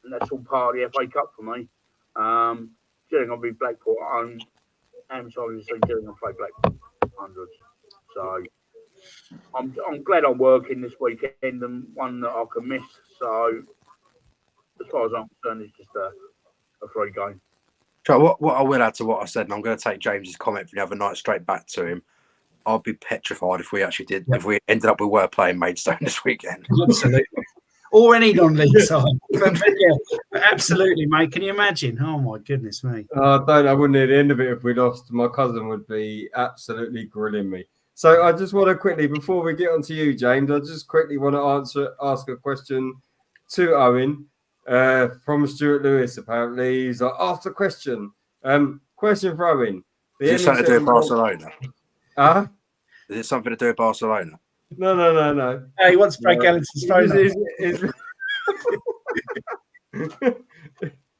that's all part of the FA Cup for me. Gillingham will be Blackpool at home, and so obviously Gillingham play Blackpool hundreds. So I'm glad I'm working this weekend and one that I can miss. So as far as I'm concerned, it's just a free game. So what I will add to what I said, and I'm going to take James's comment from the other night straight back to him. I'd be petrified if we actually did, if we ended up with were playing Maidstone this weekend. Absolutely. Or any non-league side. But absolutely, mate. Can you imagine? Oh, my goodness me. I wouldn't hear the end of it if we lost. My cousin would be absolutely grilling me. So I just want to quickly, before we get on to you, James, I just quickly want to ask a question to Owen from Stuart Lewis, apparently. He's like, ask the question. Question for Owen. Is it something to do with Barcelona? Is it something to do with Barcelona? No. He wants to break Ellison's phone.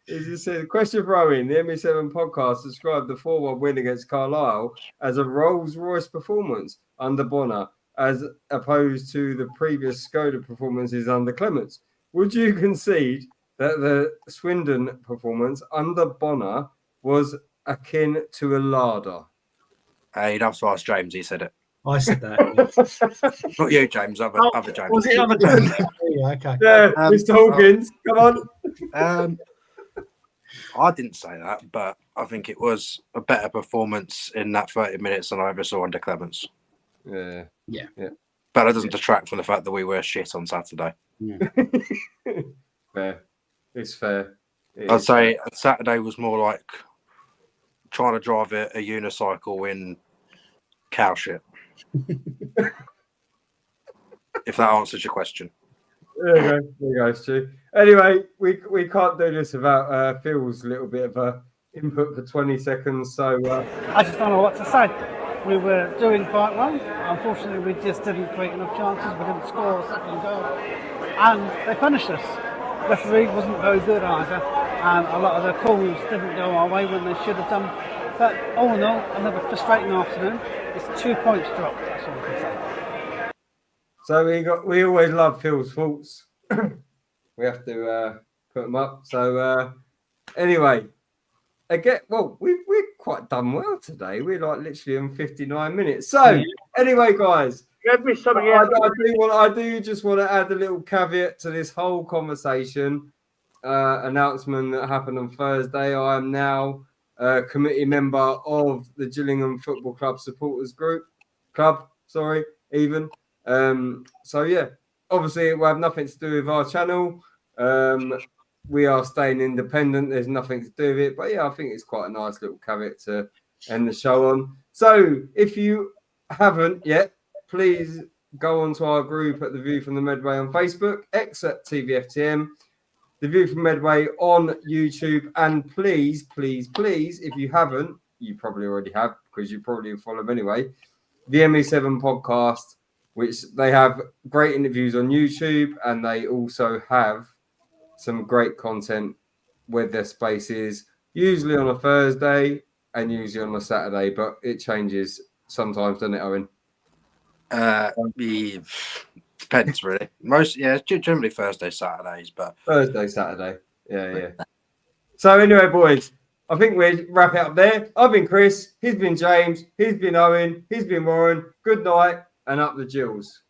As you said, the question for Owen, the ME7 podcast described the 4-1 win against Carlisle as a Rolls-Royce performance under Bonner, as opposed to the previous Skoda performances under Clements. Would you concede that the Swindon performance under Bonner was akin to a larder? You'd have to ask James. He said it. I said that. Not you, James. Other James. Was it other James? Yeah, okay. Yeah, Mr. Hawkins, come on. I didn't say that, but I think it was a better performance in that 30 minutes than I ever saw under Clements. Yeah. But that doesn't detract from the fact that we were shit on Saturday. Yeah. Fair. It's fair. I'd say Saturday was more like trying to drive a unicycle in cow shit. If that answers your question. There you go, Stu. Anyway, we can't do this without Phil's little bit of a input for 20 seconds. So I just don't know what to say. We were doing quite well. Unfortunately, we just didn't create enough chances. We didn't score a second goal, and they punished us. The referee wasn't very good either, and a lot of the calls didn't go our way when they should have done. But all in all, another frustrating afternoon. It's 2 points dropped. That's all I can say. So we always love Phil's faults. We have to put them up. So anyway, again, well, we're quite done well today. We're like literally on 59 minutes. So anyway, guys, Give me something I do just want to add a little caveat to this whole conversation. Announcement that happened on Thursday. I am now a committee member of the Gillingham Football Club supporters club. So yeah, obviously it will have nothing to do with our channel. We are staying independent. There's nothing to do with it. But yeah, I think it's quite a nice little caveat to end the show on. So if you haven't yet, please go onto our group at The View from the Medway on Facebook, X at TVFTM, The View from Medway on YouTube. And please, if you haven't, you probably already have because you probably follow them anyway, the ME7 podcast, which they have great interviews on YouTube, and they also have some great content with their spaces, usually on a Thursday and usually on a Saturday, but it changes sometimes, doesn't it, Owen? Depends really. Generally Thursday, Saturdays, but Thursday, Saturday. Yeah. So anyway, boys, I think we'll wrap it up there. I've been Chris, he's been James, he's been Owen, he's been Warren. Good night and up the Gills.